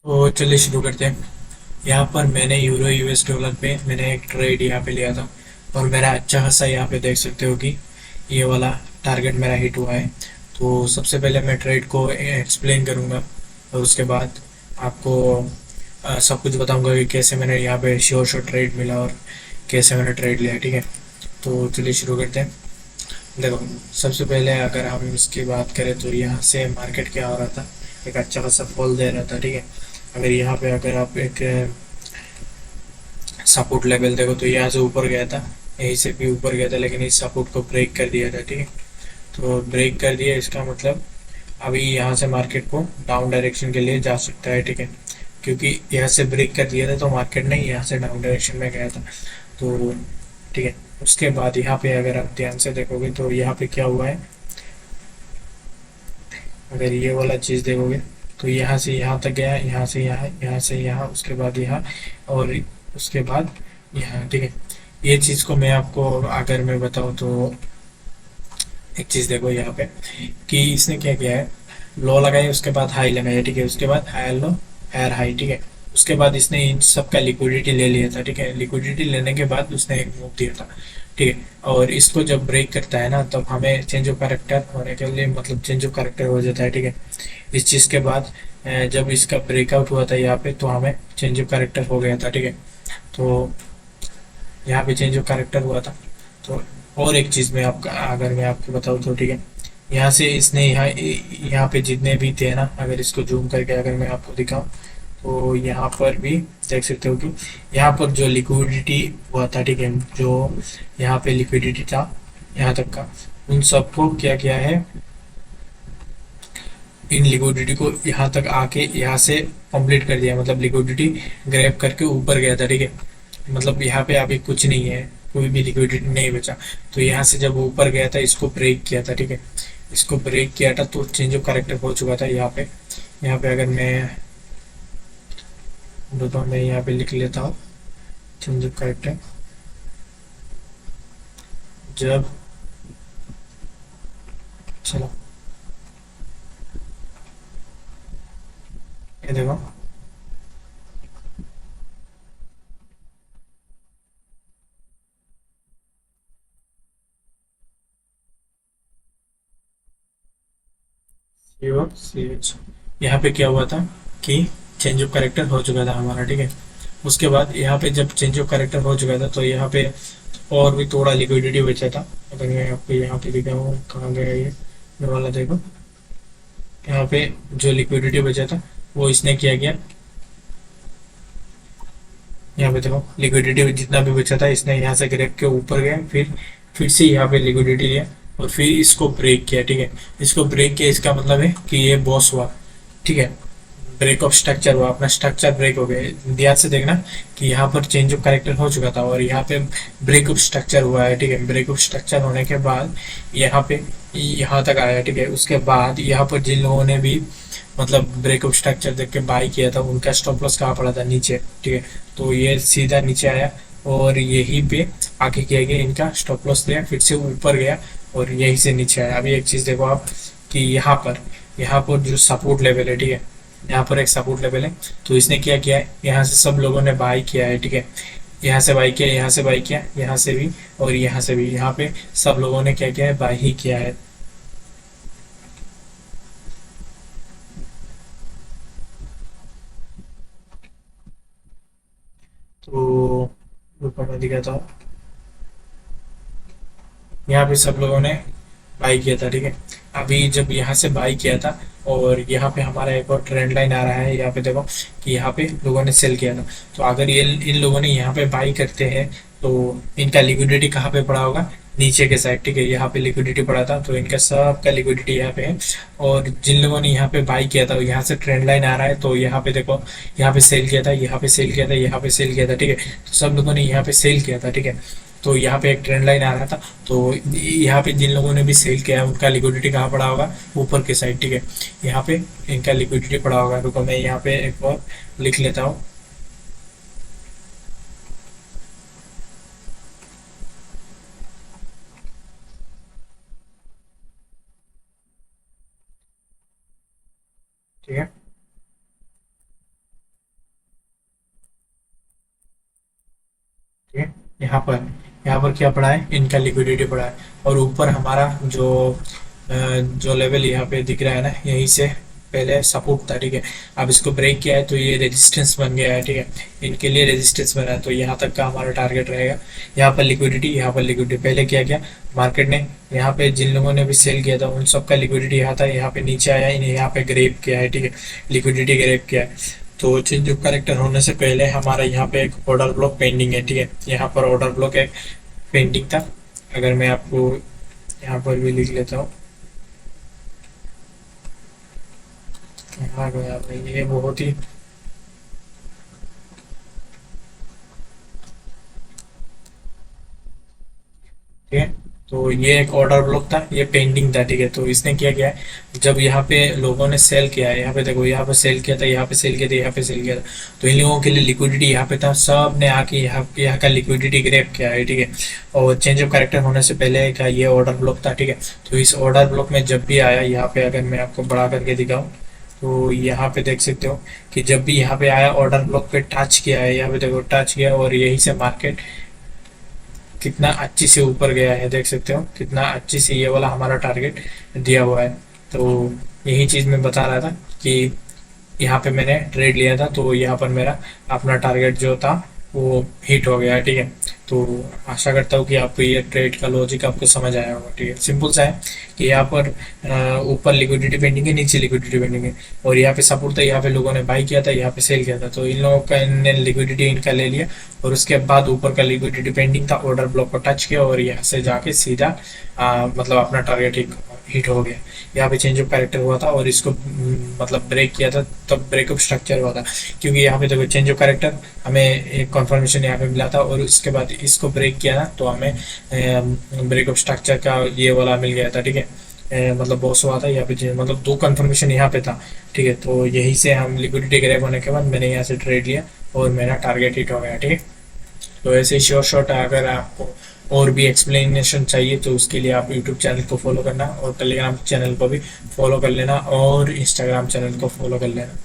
तो चलिए शुरू करते हैं। यहाँ पर मैंने यूरो यूएस डॉलर पे मैंने एक ट्रेड यहाँ पे लिया था और मेरा अच्छा खासा यहाँ पे देख सकते हो कि ये वाला टारगेट मेरा हिट हुआ है। तो सबसे पहले मैं ट्रेड को एक्सप्लेन करूँगा और उसके बाद आपको सब कुछ बताऊँगा कि कैसे मैंने यहाँ पे श्योर श्योर ट्रेड मिला और कैसे मैंने ट्रेड लिया। ठीक है, तो चलिए शुरू करते हैं। देखो, सबसे पहले अगर हम इसकी बात करें तो यहाँ से मार्केट क्या हो रहा था, एक अच्छा खासा फॉल दे रहा था। ठीक है, अगर यहाँ पे अगर आप एक सपोर्ट लेवल देखो तो यहाँ से ऊपर गया था, यहीं से भी ऊपर गया था, लेकिन इस सपोर्ट को ब्रेक कर दिया था। ठीक है, तो ब्रेक कर दिया इसका मतलब अभी यहाँ से मार्केट को डाउन डायरेक्शन के लिए जा सकता है। ठीक है, क्योंकि यहाँ से ब्रेक कर दिया था तो मार्केट नहीं यहाँ से डाउन डायरेक्शन में गया था। तो ठीक है, उसके बाद यहाँ पे अगर आप ध्यान से देखोगे तो यहाँ पे क्या हुआ है, अगर ये वाला चीज़ देखोगे तो यहाँ से यहाँ तक गया, यहाँ से यहाँ, यहाँ से यहाँ, उसके बाद यहाँ और उसके बाद यहाँ। ठीक है, ये चीज़ को मैं आपको अगर मैं बताऊँ तो एक चीज़ देखो यहाँ पे कि इसने क्या किया है, लो लगाई उसके बाद हाई लगाया। ठीक है, उसके बाद हायर लो, हायर हाई। ठीक है, उसके बाद इसने इन सब का लिक्विडिटी ले लिया था। ठीक है, लिक्विडिटी लेने के बाद उसने एक मूव दिया था। ठीक है, और इसको जब ब्रेक करता है ना तब हमें चेंज ऑफ कैरेक्टर होने के लिए मतलब चेंज ऑफ कैरेक्टर हो जाता है। ठीक है, इस चीज़ के बाद जब इसका ब्रेकआउट हुआ था यहाँ पे तो हमें चेंज ऑफ कैरेक्टर हो गया था। ठीक है, तो यहाँ पे चेंज ऑफ कैरेक्टर हुआ था। तो और एक चीज़ मैं आपका अगर मैं आपको बताऊँ तो ठीक है, यहाँ से इसने यहाँ पे जितने भी थे ना, अगर इसको जूम करके अगर मैं आपको दिखाऊँ तो यहाँ पर भी देख सकते हो कि यहाँ पर जो लिक्विडिटी हुआ था। ठीक है, जो यहाँ पे लिक्विडिटी था यहाँ तक का, उन सबको क्या किया है, इन लिक्विडिटी को यहाँ तक आके यहाँ से कंप्लीट कर दिया, मतलब लिक्विडिटी ग्रैब करके ऊपर गया था। ठीक है, मतलब यहाँ पे अभी कुछ नहीं है, कोई भी लिक्विडिटी नहीं बचा। तो यहाँ से जब ऊपर गया था इसको ब्रेक किया था। ठीक है, इसको ब्रेक किया था तो चेंज ऑफ कैरेक्टर हो चुका था यहाँ पे। यहाँ पे अगर मैं तो मैं यहाँ पे लिख लेता हूँ चेंज ऑफ कैरेक्टर। जब चलो ये देखो, CH यहाँ पे क्या हुआ था कि चेंज ऑफ कैरेक्टर हो चुका था हमारा। ठीक है, उसके बाद यहाँ पे जब चेंज ऑफ कैरेक्टर हो चुका था तो यहाँ पे और भी थोड़ा लिक्विडिटी बचा था। अगर मैं आपको यहाँ पे दिखाऊँ कहाँ गया ये वाला देखो, यहाँ पे जो लिक्विडिटी बचा था वो इसने किया गया, यहाँ पे देखो लिक्विडिटी जितना भी बचा था इसने यहाँ से ग्रैब के ऊपर गया, फिर से यहाँ पे लिक्विडिटी लिया और फिर इसको ब्रेक किया। ठीक है, इसको ब्रेक किया इसका मतलब है कि ये बॉस हुआ। ठीक है, ब्रेक ऑफ स्ट्रक्चर हुआ, अपना स्ट्रक्चर ब्रेक हो गया। ध्यान से देखना कि यहाँ पर चेंज ऑफ कैरेक्टर हो चुका था और यहाँ पे ब्रेक ऑफ स्ट्रक्चर हुआ है। ठीक है, ब्रेक ऑफ स्ट्रक्चर होने के बाद यहाँ पे यहाँ तक आया। ठीक है, उसके बाद यहाँ पर जिन लोगों ने भी मतलब ब्रेक ऑफ स्ट्रक्चर देख के बाई किया था उनका स्टॉप लॉस कहाँ पड़ा था, नीचे। ठीक है, तो ये सीधा नीचे आया और यहीं पे आके किया गया, इनका स्टॉप लॉस लिया, फिर से ऊपर गया और यहीं से नीचे आया। अभी एक चीज देखो आप कि यहाँ पर जो सपोर्ट लेवल है, ठीक है, यहाँ पर एक सपोर्ट लेवल है। तो इसने क्या किया है, यहाँ से सब लोगों ने बाई किया है। ठीक है, यहाँ से बाई किया, यहाँ से बाई किया, यहाँ से भी और यहाँ से भी, यहाँ पे सब लोगों ने क्या किया है, बाई ही किया है। तो रुको मैं दिखाता हूँ, यहाँ पे सब लोगों ने बाई किया था। ठीक है, अभी जब यहाँ से बाई किया था और यहाँ पे हमारा एक और ट्रेंड लाइन आ रहा है, यहाँ पे देखो कि यहाँ पे लोगों ने सेल किया था। तो अगर ये इन लोगों ने यहाँ पे बाई करते हैं तो इनका लिक्विडिटी कहाँ पे पड़ा होगा, नीचे के साइड। ठीक है, यहाँ पे लिक्विडिटी पड़ा था तो इनका सबका लिक्विडिटी यहाँ पे है। और जिन लोगों ने यहाँ पे बाई किया था यहाँ से ट्रेंड लाइन आ रहा है, तो यहाँ पे देखो, यहाँ पे सेल किया था, यहाँ पे सेल किया था, यहाँ पे सेल किया था। ठीक है, तो सब लोगों ने यहाँ पे सेल किया था। ठीक है, तो यहाँ पे एक ट्रेंड लाइन आ रहा था। तो यहाँ पे जिन लोगों ने भी सेल किया है उनका लिक्विडिटी कहाँ पड़ा होगा, ऊपर के साइड। ठीक है, यहाँ पे इनका लिक्विडिटी पड़ा होगा। रुको मैं यहाँ पे एक बार लिख लेता हूँ। ठीक है, यहाँ पर क्या पड़ा है, इनका लिक्विडिटी पड़ा है। और ऊपर हमारा जो लेवल यहाँ पे दिख रहा है ना, यहीं से पहले सपोर्ट था, ठीक है। अब इसको ब्रेक किया है तो ये रेजिस्टेंस बन गया है, ठीक है। इनके लिए रेजिस्टेंस बना है, तो यहाँ तक का हमारा टारगेट रहेगा। यहाँ पर लिक्विडिटी, यहाँ पर लिक्विडिटी पहले क्या किया मार्केट ने, यहाँ पे जिन लोगों ने भी सेल किया था उन सबका लिक्विडिटी यहाँ था, यहाँ पे नीचे आया, इन्हें यहाँ पे ग्रेप किया है, ठीक है। लिक्विडिटी ग्रेप किया है। तो चेंज ऑफ करेक्टर होने से पहले हमारा यहाँ पे एक ऑर्डर ब्लॉक पेंडिंग है, ठीक है। यहाँ पर ऑर्डर ब्लॉक एक पेंडिंग था। अगर मैं आपको यहाँ पर भी लिख लेता हूँ, यहाँ गया भाई, ये बहुत ही ठीक है। तो ये एक ऑर्डर ब्लॉक था, ये पेंडिंग था, ठीक है। तो इसने क्या किया है, जब यहाँ पे लोगों ने सेल किया है, यहाँ पे देखो, यहाँ पे सेल किया था, यहाँ पे सेल किया था, यहाँ पे सेल किया था, तो इन लोगों के लिए लिक्विडिटी यहाँ पे था, सब ने आके यहाँ का लिक्विडिटी ग्रैब किया है, ठीक है। और चेंज ऑफ कैरेक्टर होने से पहले का ये ऑर्डर ब्लॉक था, ठीक है। तो इस ऑर्डर ब्लॉक में जब भी आया, यहाँ पे अगर मैं आपको बड़ा करके दिखाऊं, तो यहाँ पे देख सकते हो कि जब भी यहाँ पे आया, ऑर्डर ब्लॉक पे टच किया है, यहाँ पे देखो टच किया, और यहीं से मार्केट कितना अच्छी से ऊपर गया है, देख सकते हो कितना अच्छी से, ये वाला हमारा टारगेट दिया हुआ है। तो यही चीज मैं बता रहा था कि यहाँ पे मैंने ट्रेड लिया था, तो यहाँ पर मेरा अपना टारगेट जो था वो हिट हो गया है, ठीक है। तो आशा करता हूँ कि आपको ये ट्रेड का लॉजिक आपको समझ आया होगा, ठीक है। सिंपल सा है कि यहाँ पर ऊपर लिक्विडिटी पेंडिंग है, नीचे लिक्विडिटी पेंडिंग है, और यहाँ पे सपोर्ट था, यहाँ पे लोगों ने बाई किया था, यहाँ पे सेल किया था, तो इन लोगों का इनने लिक्विडिटी इनका ले लिया, और उसके बाद ऊपर का लिक्विडिटी पेंडिंग था, ऑर्डर ब्लॉक को टच किया, और यहाँ से जाके सीधा मतलब अपना टारगेट हिट हो गया। यहाँ पे चेंज ऑफ कैरेक्टर हुआ था, और इसको मतलब ब्रेक किया था, तब ब्रेकअप स्ट्रक्चर हुआ था। क्योंकि यहाँ पे देखो चेंज ऑफ कैरेक्टर, हमें एक कंफर्मेशन यहाँ पे मिला था, और उसके बाद इसको ब्रेक किया ना, तो हमें ब्रेकअप स्ट्रक्चर का ये वाला मिल गया था, ठीक है। मतलब बॉस हुआ था यहाँ पे, मतलब दो कंफर्मेशन यहाँ पे था, ठीक है। तो यही से हम लिक्विडिटी ग्रैब होने के बाद मैंने यहाँ से ट्रेड लिया, और मेरा टारगेट हिट हो गया, ठीक है। तो ऐसे ही श्योर शॉट है। अगर आपको और भी एक्सप्लेनेशन चाहिए तो उसके लिए आप यूट्यूब चैनल को फॉलो करना, और टेलीग्राम चैनल को भी फॉलो कर लेना, और इंस्टाग्राम चैनल को फॉलो कर लेना।